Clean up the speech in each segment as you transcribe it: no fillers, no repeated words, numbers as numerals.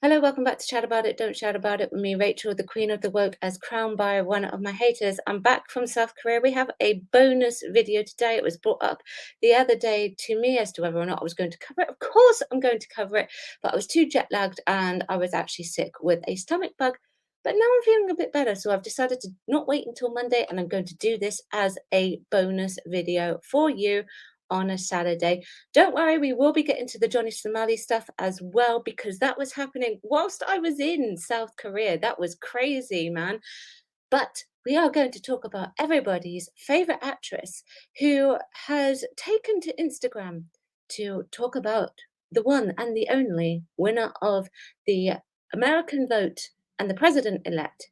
Hello, welcome back to Chat About It, Don't Shout About It with me, Rachel, the Queen of the Woke, as crowned by one of my haters. I'm back from South Korea. We have a bonus video today. It was brought up the other day to me as to whether or not I was going to cover it. Of course, I'm going to cover it, but I was too jet lagged and I was actually sick with a stomach bug. But now I'm feeling a bit better, so I've decided to not wait until Monday and I'm going to do this as a bonus video for you on a Saturday. Don't worry, we will be getting to the Johnny Somali stuff as well because that was happening whilst I was in South Korea. That was crazy, man. But we are going to talk about everybody's favorite actress who has taken to Instagram to talk about the one and the only winner of the American vote and the president elect,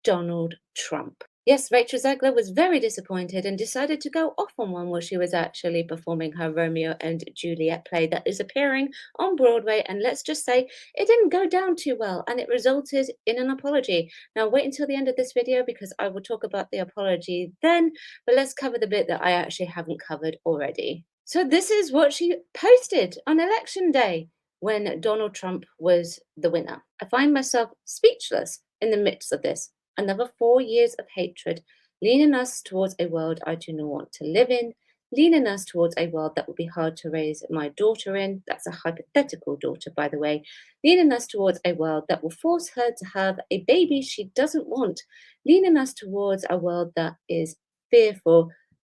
Donald Trump. Yes, Rachel Zegler was very disappointed and decided to go off on one while she was actually performing her Romeo and Juliet play that is appearing on Broadway. And let's just say it didn't go down too well and it resulted in an apology. Now, wait until the end of this video because I will talk about the apology then, but let's cover the bit that I actually haven't covered already. So, this is what she posted on election day when Donald Trump was the winner. I find myself speechless in the midst of this. Another 4 years of hatred, leaning us towards a world I do not want to live in, leaning us towards a world that will be hard to raise my daughter in. That's a hypothetical daughter, by the way. Leaning us towards a world that will force her to have a baby she doesn't want, leaning us towards a world that is fearful.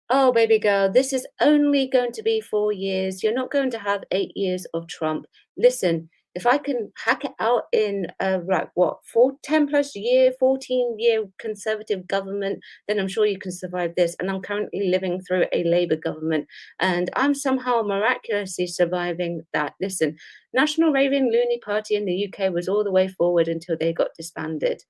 Oh, baby girl, this is only going to be 4 years. You're not going to have 8 years of Trump. Listen, if I can hack it out in like what 10 plus year 14-year conservative government, then I'm sure you can survive this. And I'm currently living through a Labour government and I'm somehow miraculously surviving that. Listen, National Raving Loony Party in the UK was all the way forward until they got disbanded.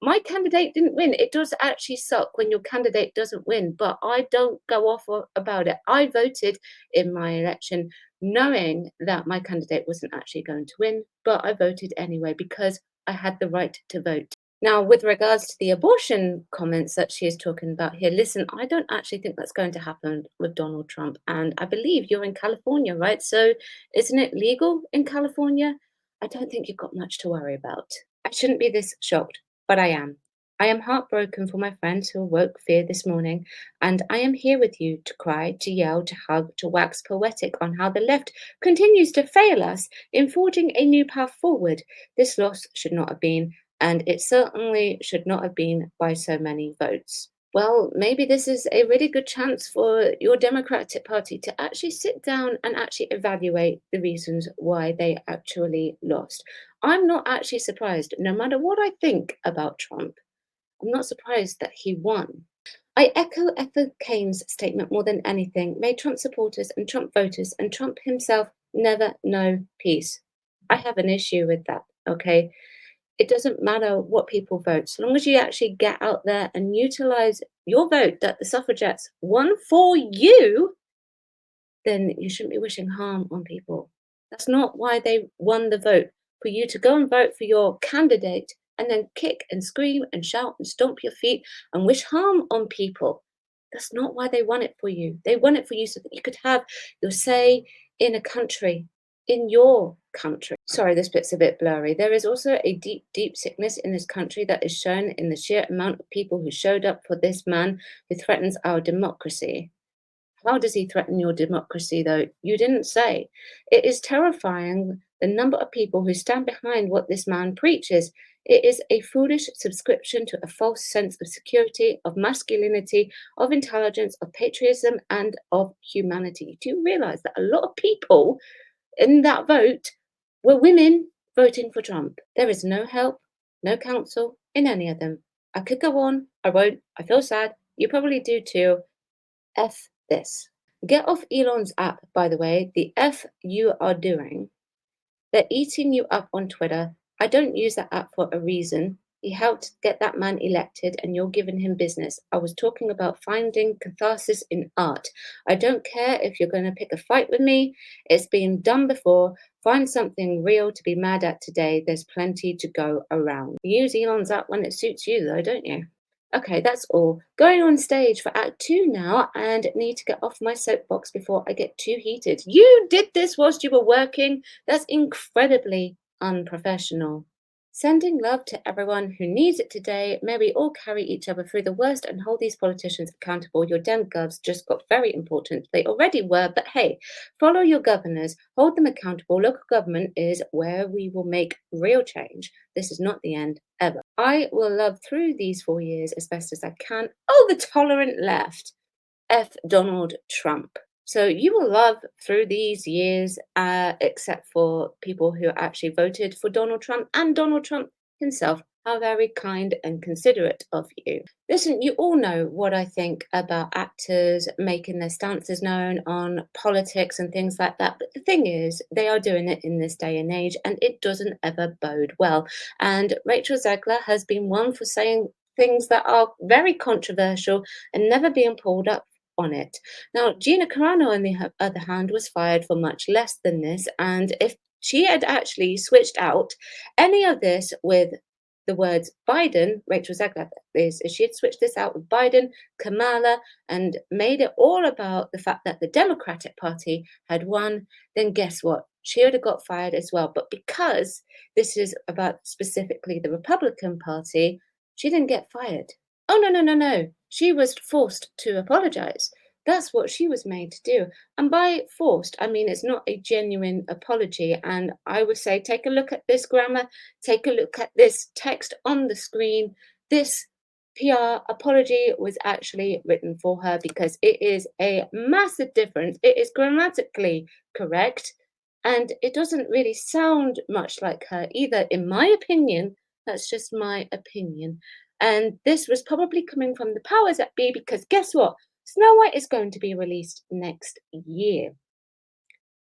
My candidate didn't win. It does actually suck when your candidate doesn't win, but I don't go off about it. I voted in my election knowing that my candidate wasn't actually going to win, but I voted anyway because I had the right to vote. Now, with regards to the abortion comments that she is talking about here, listen, I don't actually think that's going to happen with Donald Trump. And I believe you're in California, right? So isn't it legal in California? I don't think you've got much to worry about. I shouldn't be this shocked, but I am. I am heartbroken for my friends who awoke fear this morning, and I am here with you to cry, to yell, to hug, to wax poetic on how the left continues to fail us in forging a new path forward. This loss should not have been, and it certainly should not have been by so many votes. Well, maybe this is a really good chance for your Democratic Party to actually sit down and actually evaluate the reasons why they actually lost. I'm not actually surprised, no matter what I think about Trump. I'm not surprised that he won. I echo Ethel Kane's statement more than anything. May Trump supporters and Trump voters and Trump himself never know peace. I have an issue with that, okay? It doesn't matter what people vote, so long as you actually get out there and utilize your vote that the suffragettes won for you, then you shouldn't be wishing harm on people. That's not why they won the vote, for you to go and vote for your candidate and then kick and scream and shout and stomp your feet and wish harm on people. That's not why they won it for you. They won it for you so that you could have your say in a country, in your country. Sorry, this bit's a bit blurry. There is also a deep, deep sickness in this country that is shown in the sheer amount of people who showed up for this man who threatens our democracy. How does he threaten your democracy, though? You didn't say. It is terrifying the number of people who stand behind what this man preaches. It is a foolish subscription to a false sense of security, of masculinity, of intelligence, of patriotism, and of humanity. Do you realize that a lot of people in that vote were women voting for Trump? There is no help, no counsel in any of them. I could go on. I won't. I feel sad. You probably do too. F this. Get off Elon's app, by the way. The F you are doing. They're eating you up on Twitter. I don't use that app for a reason. He helped get that man elected and you're giving him business. I was talking about finding catharsis in art. I don't care if you're going to pick a fight with me. It's been done before. Find something real to be mad at today. There's plenty to go around. You use Elon's app when it suits you, though, don't you? Okay, that's all. Going on stage for Act 2 now, and need to get off my soapbox before I get too heated. You did this whilst you were working. That's incredibly unprofessional. Sending love to everyone who needs it today. May we all carry each other through the worst and hold these politicians accountable. Your dem govs just got very important. They already were, but hey, follow your governors, hold them accountable. Local government is where we will make real change. This is not the end ever. I will love through these 4 years as best as I can. Oh, the tolerant left. F. Donald Trump. So you will love through these years, except for people who actually voted for Donald Trump and Donald Trump himself. How very kind and considerate of you. Listen, you all know what I think about actors making their stances known on politics and things like that. But the thing is, they are doing it in this day and age, and it doesn't ever bode well. And Rachel Zegler has been one for saying things that are very controversial and never being pulled up on it. Now, Gina Carano, on the other hand, was fired for much less than this. And if she had actually switched out any of this with the words Biden, Rachel Zegler is, if she had switched this out with Biden, Kamala, and made it all about the fact that the Democratic Party had won, then guess what? She would have got fired as well. But because this is about specifically the Republican Party, she didn't get fired. Oh, no, no, no, no. She was forced to apologize. That's what she was made to do. And by forced, I mean it's not a genuine apology. And I would say take a look at this grammar, take a look at this text on the screen. This PR apology was actually written for her because it is a massive difference. It is grammatically correct. And it doesn't really sound much like her either, in my opinion. That's just my opinion. And this was probably coming from the powers that be because guess what? Snow White is going to be released next year.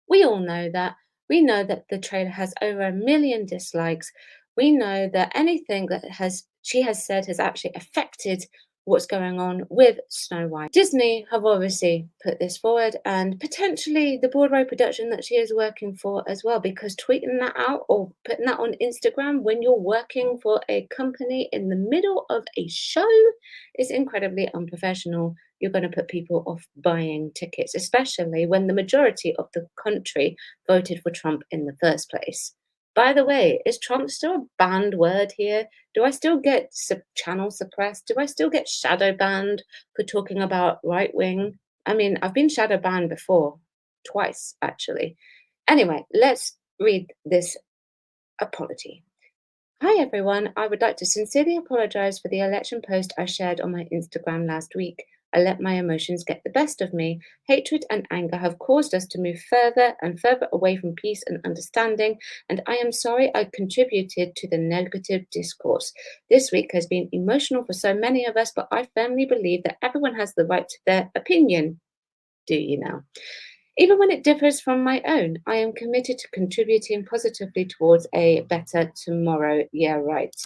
We all know that. We know that the trailer has over 1 million dislikes. We know that anything that she has said has actually affected what's going on with Snow White. Disney have obviously put this forward and potentially the Broadway production that she is working for as well, because tweeting that out or putting that on Instagram when you're working for a company in the middle of a show is incredibly unprofessional. You're going to put people off buying tickets, especially when the majority of the country voted for Trump in the first place. By the way, is Trump still a banned word here? Do I still get channel suppressed? Do I still get shadow banned for talking about right wing? I mean, I've been shadow banned before, twice actually. Anyway, let's read this apology. Hi everyone, I would like to sincerely apologize for the election post I shared on my Instagram last week. I let my emotions get the best of me. Hatred and anger have caused us to move further and further away from peace and understanding, and I am sorry I contributed to the negative discourse. This week has been emotional for so many of us, but I firmly believe that everyone has the right to their opinion. Do you now? Even when it differs from my own, I am committed to contributing positively towards a better tomorrow. Yeah, right.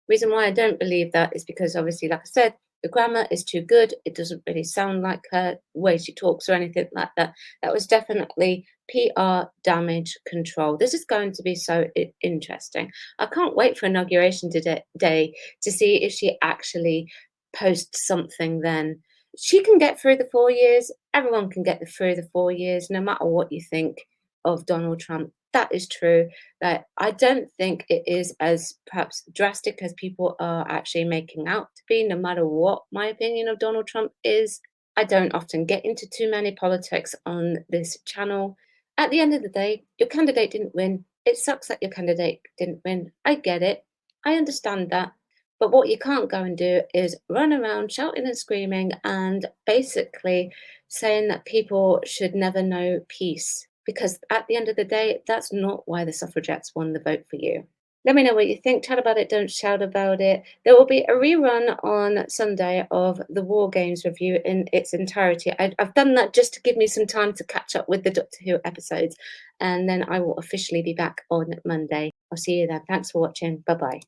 Reason why I don't believe that is because obviously, like I said, the grammar is too good. It doesn't really sound like her way she talks or anything like that. That was definitely PR damage control. This is going to be so interesting. I can't wait for inauguration day to see if she actually posts something then. She can get through the 4 years. Everyone can get through the 4 years, no matter what you think of Donald Trump. That is true. That I don't think it is as perhaps drastic as people are actually making out to be, no matter what my opinion of Donald Trump is. I don't often get into too many politics on this channel. At the end of the day, your candidate didn't win. It sucks that your candidate didn't win. I get it. I understand that. But what you can't go and do is run around shouting and screaming and basically saying that people should never know peace. Because at the end of the day, that's not why the suffragettes won the vote for you. Let me know what you think. Chat about it, don't shout about it. There will be a rerun on Sunday of the War Games review in its entirety. I've done that just to give me some time to catch up with the Doctor Who episodes. And then I will officially be back on Monday. I'll see you then. Thanks for watching. Bye-bye.